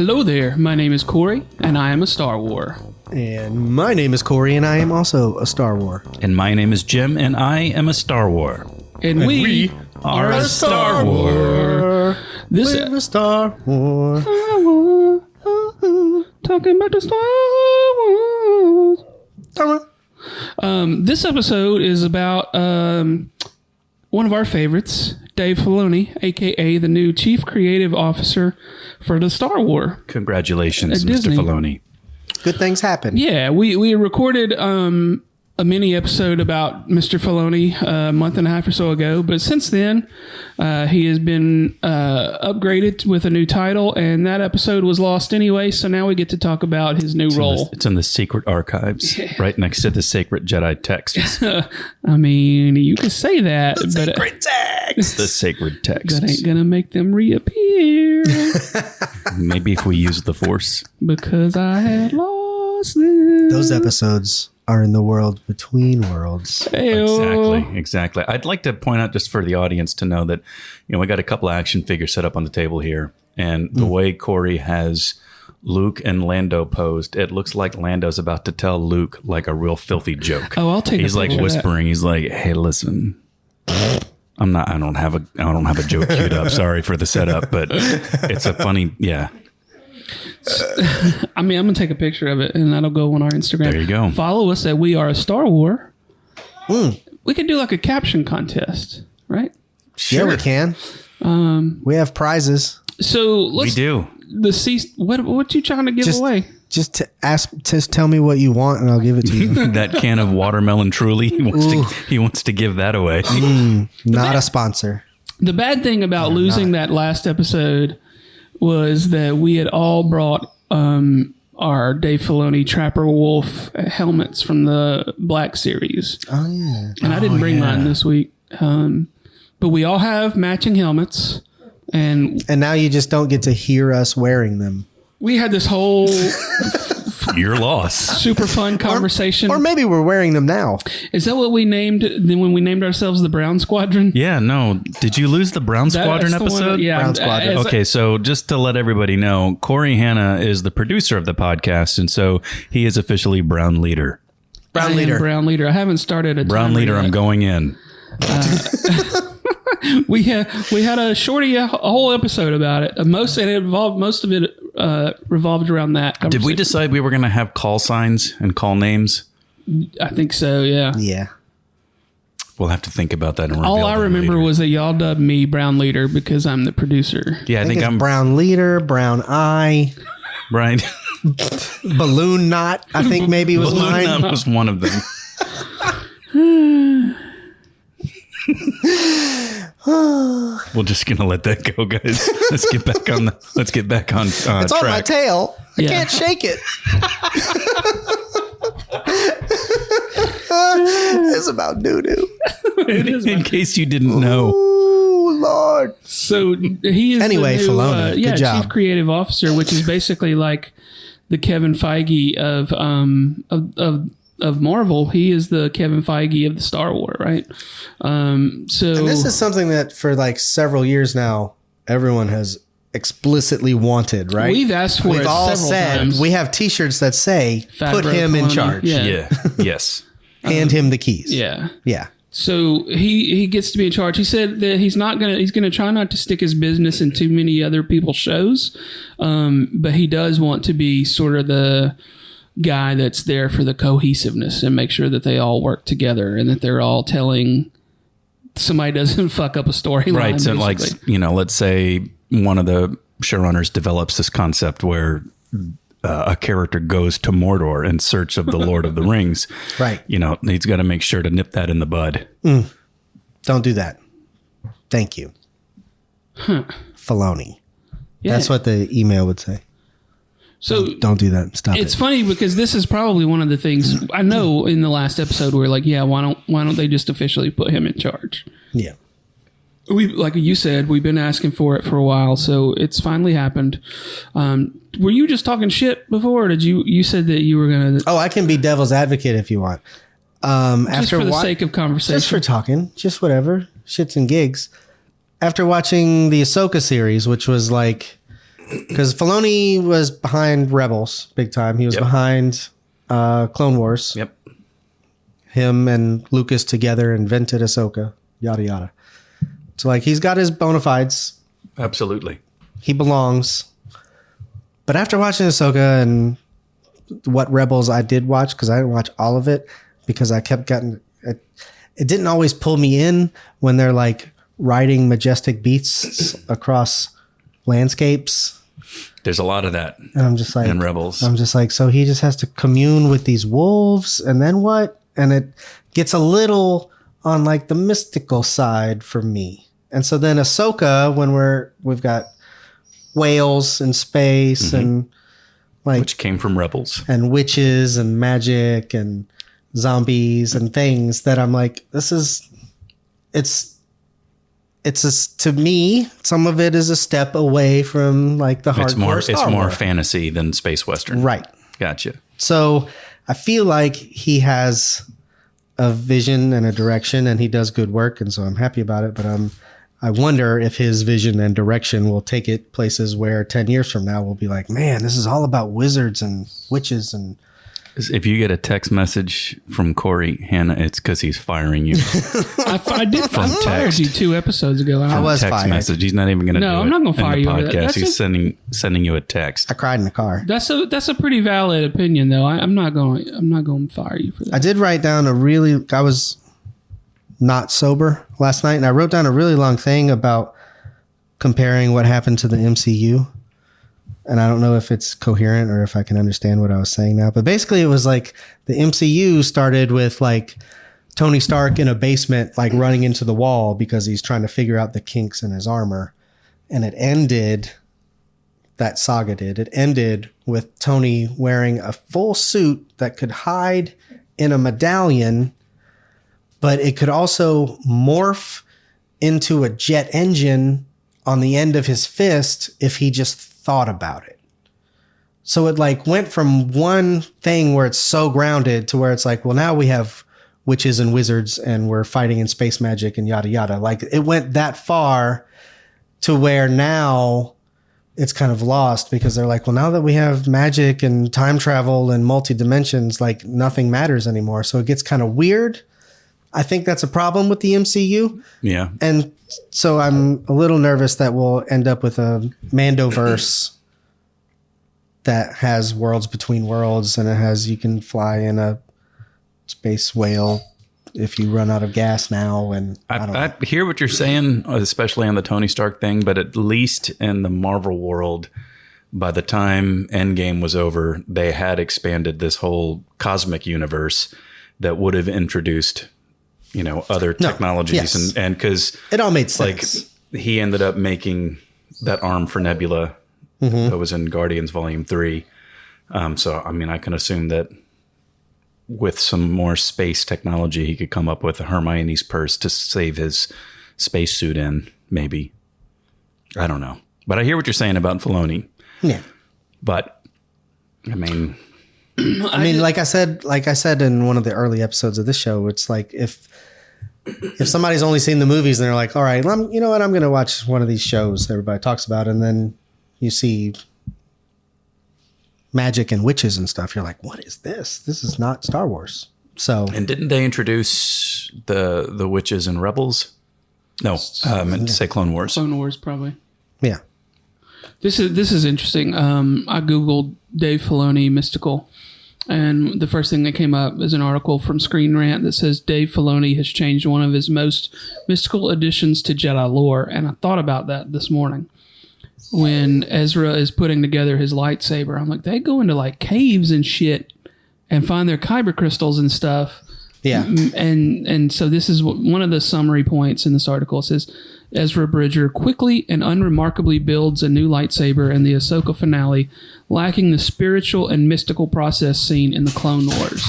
Hello there, my name is Corey, and I am a Star War. And my name is Corey, and I am also a Star War. And my name is Jim, and I am a Star War. And we are a Star War. We're a Star War. Star War. Talking about the Star Wars. This episode is about one of our favorites, Dave Filoni, a.k.a. the new Chief Creative Officer for the Star Wars. Congratulations, At Mr. Disney. Filoni. Good things happen. Yeah, we recorded a mini episode about Mr. Filoni a month and a half or so ago, but since then he has been upgraded with a new title, and that episode was lost anyway, so now we get to talk about his new role. It's in the secret archives, right next to the sacred Jedi texts. I mean, you could say that, but Sacred text. The sacred texts. that ain't gonna make them reappear Maybe if we use the Force. because I had lost them. Those episodes are in the world between worlds. Heyo. Exactly. I'd like to point out, just for the audience to know, that we got a couple of action figures set up on the table here, and the way Corey has Luke and Lando posed, it looks like Lando's about to tell Luke like a real filthy joke. Oh, I'll take a He's like picture of that. whispering. He's like, "Hey, listen, I don't have a joke queued up. Sorry for the setup, but it's a funny, yeah." I mean, I'm gonna take a picture of it, and that'll go on our Instagram. There you go. Follow us at We Are a Star War. We could do like a caption contest, right? Yeah, we can. We have prizes. So We let's do. what you trying to give away? Just tell me what you want, and I'll give it to you. That can of watermelon Truly. He wants to give that away. Not a sponsor. The bad thing about losing that last episode was that we had all brought our Dave Filoni Trapper Wolf helmets from the Black Series. Oh, yeah. And I didn't bring mine this week. But we all have matching helmets. And And now you just don't get to hear us wearing them. we had this whole Your loss. super fun conversation. Or maybe we're wearing them now. Is that what we named when we named ourselves the Brown Squadron? Yeah, no. Did you lose the Brown Squadron That's the one- episode? yeah. Brown Squadron. Okay, so just to let everybody know, Corey Hanna is the producer of the podcast, and so he is officially Brown Leader. Brown I leader. am Brown Leader. I haven't started a Brown timer Leader, yet. I'm going in. We had a shorty a whole episode about it. Most of it revolved around that. Did we conversation. decide we were going to have call signs and call names? I think so. Yeah. Yeah. We'll have to think about that and reveal All I them remember later. was that y'all dubbed me Brown Leader because I'm the producer. Yeah, I think it's I'm brown leader, brown eye, right. balloon knot. I think maybe was Balloon mine. Knot was one of them. We're just gonna let that go, guys. Let's get back on It's on my track. tail. I Yeah. can't shake it. It's about doo-doo. In case you didn't know. Ooh, Lord. So he is Anyway, the new, Filoni, good job. Chief Creative Officer, which is basically like the Kevin Feige of Marvel. He is the Kevin Feige of the Star Wars, right? So And this is something that for like several years now, everyone has explicitly wanted, right? we've asked for We've it all several said, times. we have t-shirts that say, put Favreau, him in Filoni, charge. Yeah. Yeah. Yes. Hand him the keys. Yeah. Yeah. So he gets to be in charge. He said that he's gonna try not to stick his business in too many other people's shows, but he does want to be sort of the guy that's there for the cohesiveness and make sure that they all work together and that they're all telling somebody doesn't fuck up a storyline. Right. So, like, basically. let's say one of the showrunners develops this concept where a character goes to Mordor in search of the Lord of the Rings. Right. He's got to make sure to nip that in the bud. Don't do that. Thank you. Filoni. Yeah. That's what the email would say. So Don't do that. Stop it's it. funny because this is probably one of the things I know in the last episode we're like, yeah, why don't they just officially put him in charge? Yeah. We, like you said, we've been asking for it for a while, so it's finally happened. Were you just talking shit before, or did you said that you were going to... Oh, I can be devil's advocate if you want. Just for the sake of conversation. Just for talking. Just whatever. Shits and gigs. After watching the Ahsoka series, which was like because Filoni was behind Rebels big time. He was behind Clone Wars. Yep. Him and Lucas together invented Ahsoka, yada, yada. So, like, he's got his bona fides. Absolutely. He belongs. But after watching Ahsoka and what Rebels I did watch, because I didn't watch all of it, because I kept getting... It didn't always pull me in when they're, like, riding majestic beasts across landscapes. There's a lot of that. And I'm just like... in Rebels. I'm just like, so he just has to commune with these wolves, and then what? And it gets a little on like the mystical side for me. And so then Ahsoka, when we've got whales in space and like, which came from Rebels, and witches and magic and zombies and things that I'm like, to me, some of it is a step away from like the hardcore Star Wars. It's more fantasy than space Western. Right. Gotcha. So I feel like he has a vision and a direction, and he does good work, and so I'm happy about it. But I wonder if his vision and direction will take it places where 10 years from now we'll be like, man, this is all about wizards and witches. And if you get a text message from Corey, Hannah, it's because he's firing you. I did fire you 2 episodes ago. I was text fired. Message. He's not even going to do it. No, I'm not going to fire you over that. Podcast. He's sending you a text. I cried in the car. That's a pretty valid opinion, though. I'm not going to fire you for that. I did write down I was not sober last night, and I wrote down a really long thing about comparing what happened to the MCU. And I don't know if it's coherent or if I can understand what I was saying now. But basically, it was like the MCU started with like Tony Stark in a basement, like running into the wall because he's trying to figure out the kinks in his armor. And it ended with Tony wearing a full suit that could hide in a medallion, but it could also morph into a jet engine on the end of his fist if he just thought about it. So it like went from one thing where it's so grounded to where it's like, well, now we have witches and wizards and we're fighting in space magic and yada yada. Like it went that far to where now it's kind of lost because they're like, well, now that we have magic and time travel and multi dimensions, like nothing matters anymore. So it gets kind of weird. I think that's a problem with the MCU. Yeah. And so I'm a little nervous that we'll end up with a Mandoverse that has worlds between worlds, and it has, you can fly in a space whale if you run out of gas now. And I hear what you're saying, especially on the Tony Stark thing, but at least in the Marvel world, by the time Endgame was over, they had expanded this whole cosmic universe that would have introduced, other technologies. Yes. And because it all made sense. Like he ended up making that arm for Nebula that was in Guardians Volume 3. So, I mean, I can assume that with some more space technology, he could come up with a Hermione's purse to save his spacesuit in, maybe. I don't know. But I hear what you're saying about Filoni. Yeah. But, I mean... like I said in one of the early episodes of this show, it's like if somebody's only seen the movies and they're like, all right, you know what, I'm going to watch one of these shows everybody talks about, and then you see magic and witches and stuff, you're like, what is this? This is not Star Wars. So, and didn't they introduce the witches in Rebels? No, I meant to say Clone Wars. Clone Wars, probably. Yeah. This is interesting. I Googled Dave Filoni mystical, and the first thing that came up is an article from Screen Rant that says Dave Filoni has changed one of his most mystical additions to Jedi lore. And I thought about that this morning when Ezra is putting together his lightsaber. I'm like, they go into like caves and shit and find their kyber crystals and stuff. Yeah. And so this is one of the summary points in this article. It says, Ezra Bridger quickly and unremarkably builds a new lightsaber in the Ahsoka finale, lacking the spiritual and mystical process seen in the Clone Wars.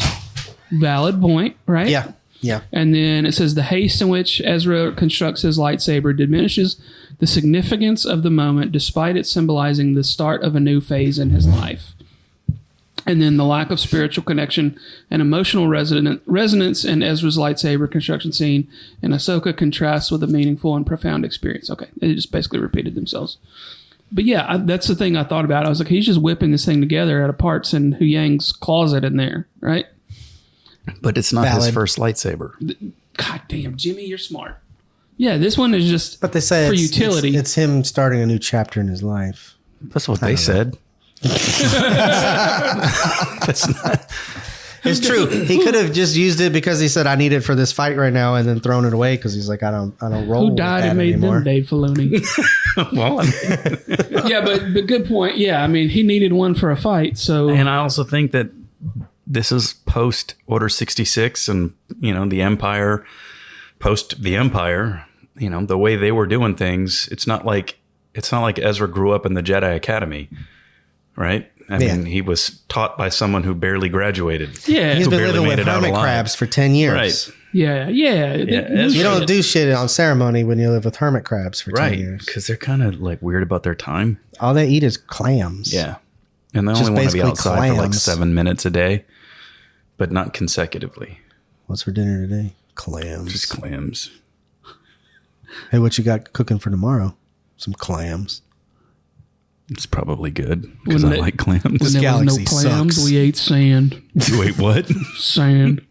Valid point, right? Yeah. Yeah. And then it says the haste in which Ezra constructs his lightsaber diminishes the significance of the moment despite it symbolizing the start of a new phase in his life. And then the lack of spiritual connection and emotional resonance in Ezra's lightsaber construction scene in Ahsoka contrasts with a meaningful and profound experience. Okay, they just basically repeated themselves. But yeah, that's the thing I thought about. I was like, he's just whipping this thing together out of parts in Hu Yang's closet in there, right? But it's not his Valid. first lightsaber. God damn, Jimmy, you're smart. Yeah, this one is just But they say for it's, utility. It's him starting a new chapter in his life. That's what they said. That's not. It's true. He could have just used it because he said, "I need it for this fight right now," and then thrown it away because he's like, "I don't roll." Who with died that and made anymore. them, Dave Filoni? Well, I mean, Yeah, but good point. Yeah, I mean, he needed one for a fight, so and I also think that this is post Order 66, and the Empire, post the Empire. The way they were doing things. It's not like Ezra grew up in the Jedi Academy, right? I mean, he was taught by someone who barely graduated. yeah, He's Who been barely living made with it out hermit alive. crabs for 10 years. Right. yeah. Ezra- You don't do shit on ceremony when you live with hermit crabs for 10 Right, years. because they're kind of like weird about their time. All they eat is clams. Yeah. And they Just only want to be basically outside for like clams. 7 minutes a day, but not consecutively. What's for dinner today? Clams. Just clams. Hey, what you got cooking for tomorrow? Some clams. It's probably good because When I they- like clams. When there was no galaxy clams, sucks. we ate sand. Wait, what? Sand.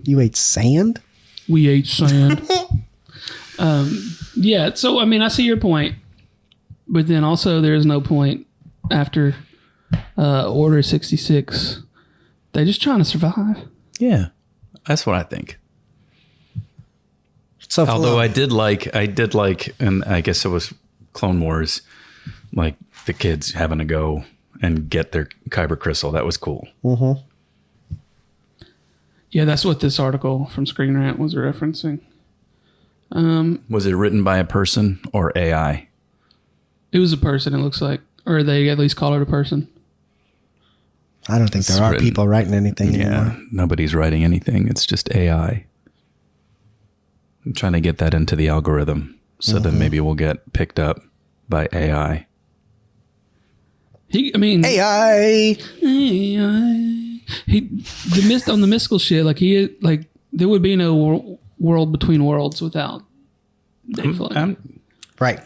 You ate sand? We ate sand. Yeah, so I mean, I see your point, but then also there is no point after Order 66. They're just trying to survive. Yeah, that's what I think. So Although I did like, and I guess it was Clone Wars, like the kids having to go and get their kyber crystal. That was cool. Yeah, that's what this article from Screen Rant was referencing. Was it written by a person or AI? It was a person, it looks like, or they at least call it a person. I don't think there are written- people writing anything Yeah, anymore. nobody's writing anything. It's just AI. I'm trying to get that into the algorithm so then maybe we'll get picked up by AI. AI. On the mystical shit, like there would be no world between worlds without Dave Filoni. Right.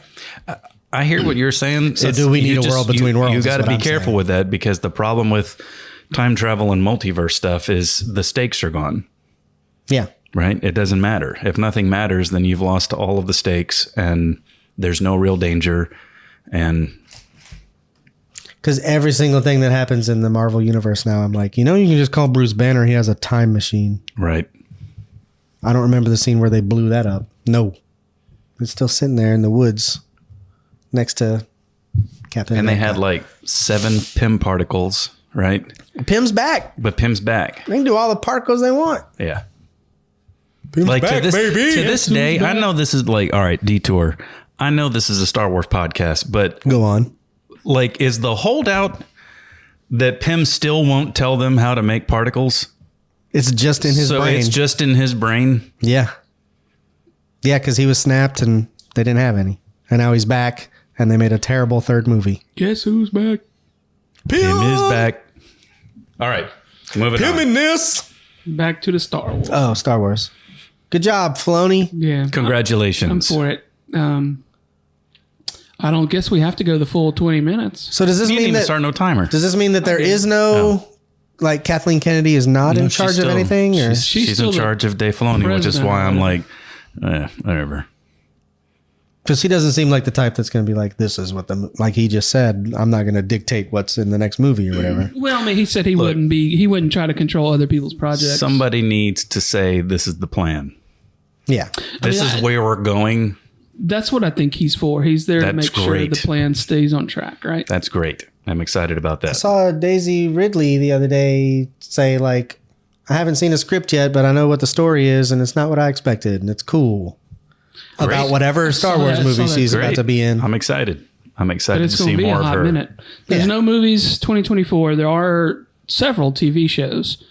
I hear what you're saying. So do we need a world between worlds You is got to what be I'm careful saying. with that because the problem with time travel and multiverse stuff is the stakes are gone, Yeah. right? It doesn't matter. If nothing matters, then you've lost all of the stakes and there's no real danger. And Because every single thing that happens in the Marvel universe now, I'm like, you can just call Bruce Banner. He has a time machine. right. I don't remember the scene where they blew that up. No. It's still sitting there in the woods next to Captain And they America. had like 7 Pym particles, right? Pym's back. But Pym's back. They can do all the particles they want. Yeah. Pym's Like back, to baby. this day, I know this is like, all right, detour. I know this is a Star Wars podcast, but Go on. like, is the holdout that Pym still won't tell them how to make particles? It's just in his So brain. it's just in his brain. Yeah. Yeah, because he was snapped and they didn't have any. And now he's back and they made a terrible third movie. Guess who's back? Pym is back. All right, moving on. in this. Back to the Star Wars. Oh, Star Wars. Good job, Filoni. Yeah, Congratulations. I'm for it. I don't guess we have to go the full 20 minutes. So does this You didn't mean even that start no timer. does this mean that there is no like Kathleen Kennedy is not in No, she's charge of still- anything? Or She's in still the charge of Dave Filoni, which is president why or I'm like, whatever. because he doesn't seem like the type that's going to be like, this is what like he just said, I'm not going to dictate what's in the next movie or whatever. Well, I mean, he said he wouldn't try to control other people's projects. Somebody needs to say this is the plan. Yeah. This is where we're going. That's what I think he's for. He's there to That's make sure great. the plan stays on track, right? That's great. I'm excited about that. I saw Daisy Ridley the other day say like, I haven't seen a script yet, but I know what the story is and it's not what I expected. And it's cool. About whatever Star saw Wars that. I movie saw that. she's about Great. to be in. I'm excited. I'm But excited it's to going see to be more a of hot her. minute. There's Yeah. no movies 2024. There are several TV shows.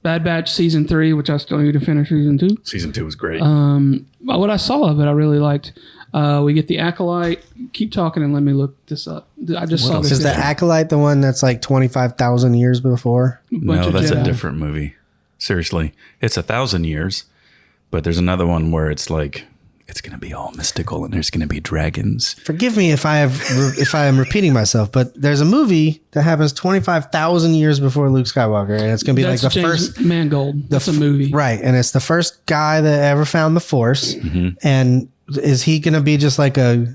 Bad Batch season 3, which I still need to finish season 2. Season 2 was great. What I saw of it, I really liked. We get the Acolyte. Keep talking and let me look this up. I just saw this. Is the Acolyte the one that's like 25,000 years before? bunch No, of that's a Jedi. different movie. Seriously. It's 1,000 years, but there's another one where it's like it's going to be all mystical and there's going to be dragons. Forgive me if I am repeating myself, but there's a movie that happens 25,000 years before Luke Skywalker, and it's going to be That's like the James first Mangold. That's a movie, right? And it's the first guy that ever found the Force. And is he going to be just like a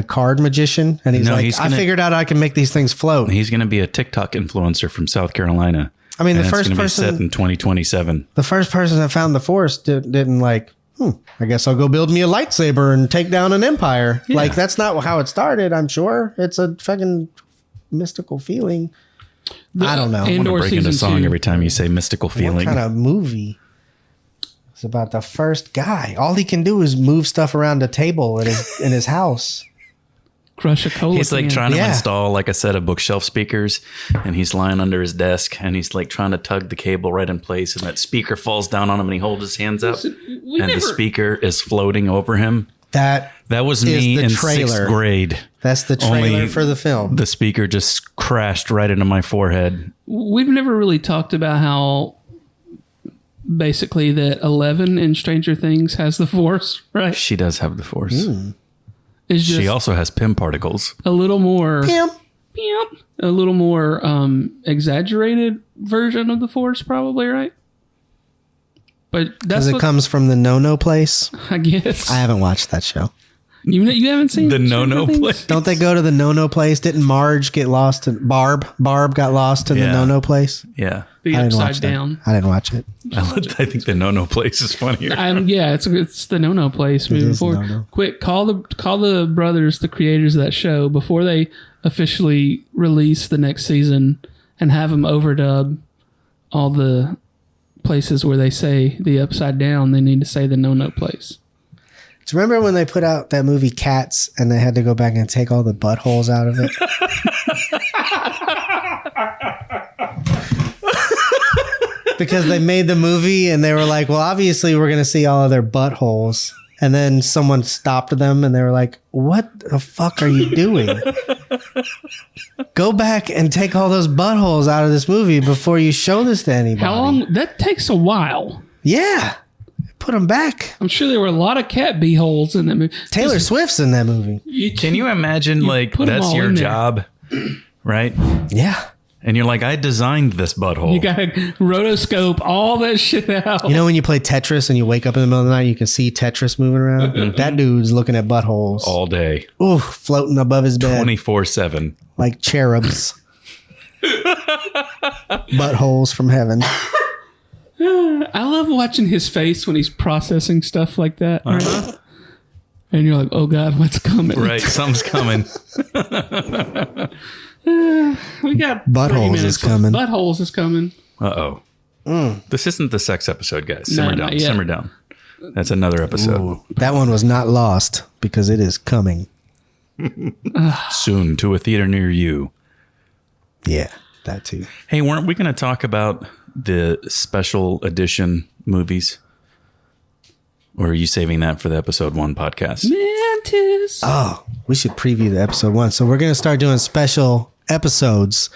card magician? And I figured out I can make these things float. He's going to be a TikTok influencer from South Carolina. I mean, the and first it's person be set in 2027. The first person that found the Force didn't like. I guess I'll go build me a lightsaber and take down an empire. Yeah. Like, that's not how it started, I'm sure. It's a fucking mystical feeling. I don't know. I'm going to break into song every time you say mystical feeling. What kind of movie? It's about the first guy. All he can do is move stuff around a table in his house. Crush a cola. He's like can. trying to install like a set of bookshelf speakers, and he's lying under his desk, and he's like trying to tug the cable right in place, and that speaker falls down on him, and he holds his hands up, the speaker is floating over him. That was me in sixth grade. That's the trailer for the film. The speaker just crashed right into my forehead. We've never really talked about how basically that 11 in Stranger Things has the Force, right? She does have the Force. It's just she also has Pym particles. A little more... Pym. A little more exaggerated version of the Force, probably, right? But that's because it comes from the No-No place. I guess. I haven't watched that show. You haven't seen the No-No place? Don't they go to the No-No place? Didn't Marge get lost? Barb got lost in the No-No place? Yeah. The Upside Down. I didn't watch it. I think the No-No place is funnier. Yeah, it's the No-No place moving forward. No-No. Quick, call the brothers, the creators of that show, before they officially release the next season, and have them overdub all the places where they say the Upside Down. They need to say the No-No place. Do you remember when they put out that movie Cats and they had to go back and take all the buttholes out of it? Because they made the movie and they were like, well, obviously we're going to see all of their buttholes. And then someone stopped them and they were like, what the fuck are you doing? Go back and take all those buttholes out of this movie before you show this to anybody. How long? That takes a while. Yeah. Put them back. I'm sure there were a lot of cat beeholes in that movie. Taylor Swift's in that movie. Can you imagine, like, that's your job, right? Yeah. And you're like, I designed this butthole. You got to rotoscope all that shit out. You know when you play Tetris and you wake up in the middle of the night and you can see Tetris moving around? That dude's looking at buttholes. All day. Ooh, floating above his bed. 24/7. Like cherubs. Buttholes from heaven. I love watching his face when he's processing stuff like that. Right? And you're like, oh God, what's coming? Right, something's coming. We got Buttholes is coming. Buttholes is coming. Uh-oh. This isn't the sex episode, guys. Simmer down. Not yet. Simmer down. That's another episode. Ooh, that one was not lost because it is coming. Soon to a theater near you. Yeah, that too. Hey, weren't we going to talk about the special edition movies? Or are you saving that for the episode 1 podcast? Mantis. Oh, we should preview the episode 1. So we're going to start doing special episodes.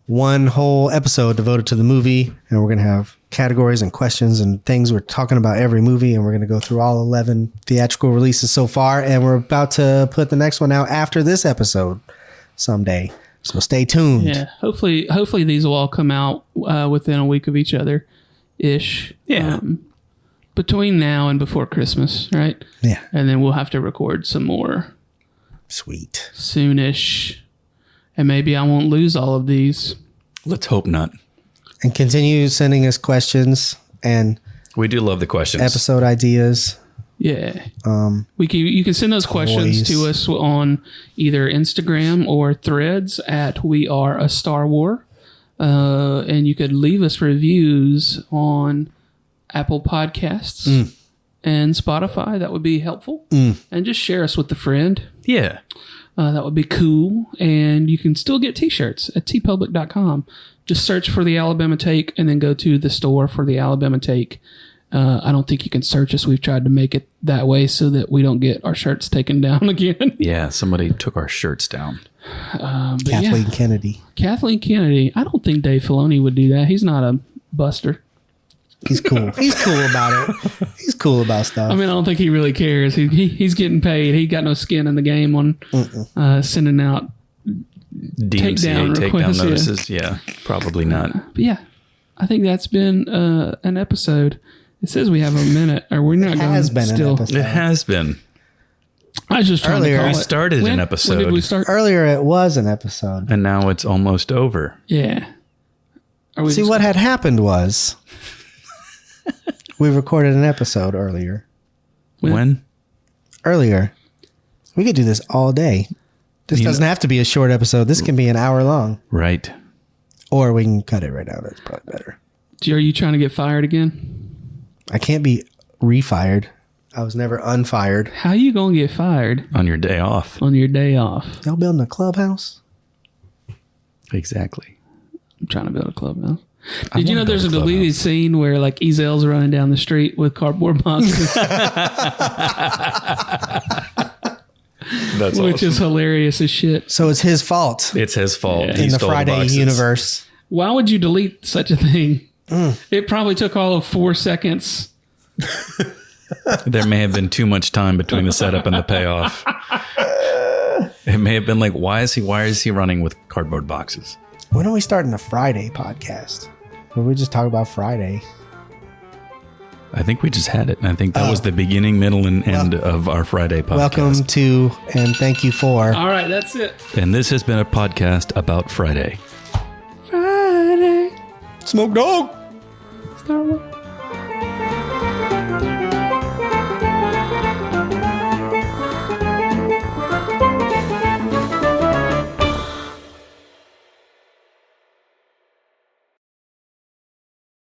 One whole episode devoted to the movie. And we're going to have categories and questions and things. We're talking about every movie. And we're going to go through all 11 theatrical releases so far. And we're about to put the next one out after this episode someday. So stay tuned. Yeah, hopefully these will all come out within a week of each other, ish. Yeah. Between now and before Christmas, right? Yeah. And then we'll have to record some more. Sweet. Soonish. And maybe I won't lose all of these. Let's hope not. And continue sending us questions and We do love the questions. episode ideas. Yeah. You can send those questions to us on either Instagram or Threads at We Are a Star War. And you could leave us reviews on Apple Podcasts and Spotify. That would be helpful. And just share us with a friend. Yeah. That would be cool. And you can still get t-shirts at tpublic.com. Just search for the Alabama Take and then go to the store for the Alabama Take. I don't think you can search us. We've tried to make it that way so that we don't get our shirts taken down again. Yeah, somebody took our shirts down. Kathleen Kennedy. Kathleen Kennedy. I don't think Dave Filoni would do that. He's not a buster. He's cool. He's cool about it. He's cool about stuff. I mean, I don't think he really cares. He's getting paid. He got no skin in the game on sending out DMCA takedown notices. Yeah, probably not. But yeah, I think that's been an episode. It says we have a minute, or we're not going to still. It has been. I was just trying to call we it. started an episode. When did we start? Earlier it was an episode. And now it's almost over. Yeah. See, what had happened was we recorded an episode earlier. When? Earlier. We could do this all day. This doesn't have to be a short episode. This can be an hour long. Right. Or we can cut it right now. That's probably better. Are you trying to get fired again? I can't be refired. I was never unfired. How you going to get fired? On your day off. On your day off. Y'all building a clubhouse? Exactly. I'm trying to build a clubhouse. Did you know there's a deleted scene where like Ezel's running down the street with cardboard boxes? That's Which awesome. is hilarious as shit. So it's his fault. It's his fault. Yeah. He In the stole Friday boxes. universe. Why would you delete such a thing? It probably took all of 4 seconds. There may have been too much time between the setup and the payoff. It may have been like, why is he running with cardboard boxes? When are we starting a Friday podcast? Or we just talk about Friday? I think we just had it. And I think that was the beginning, middle, and end of our Friday podcast. Welcome to and thank you for. All right, that's it. And this has been a podcast about Friday. Friday. Smoke dog. Star Wars.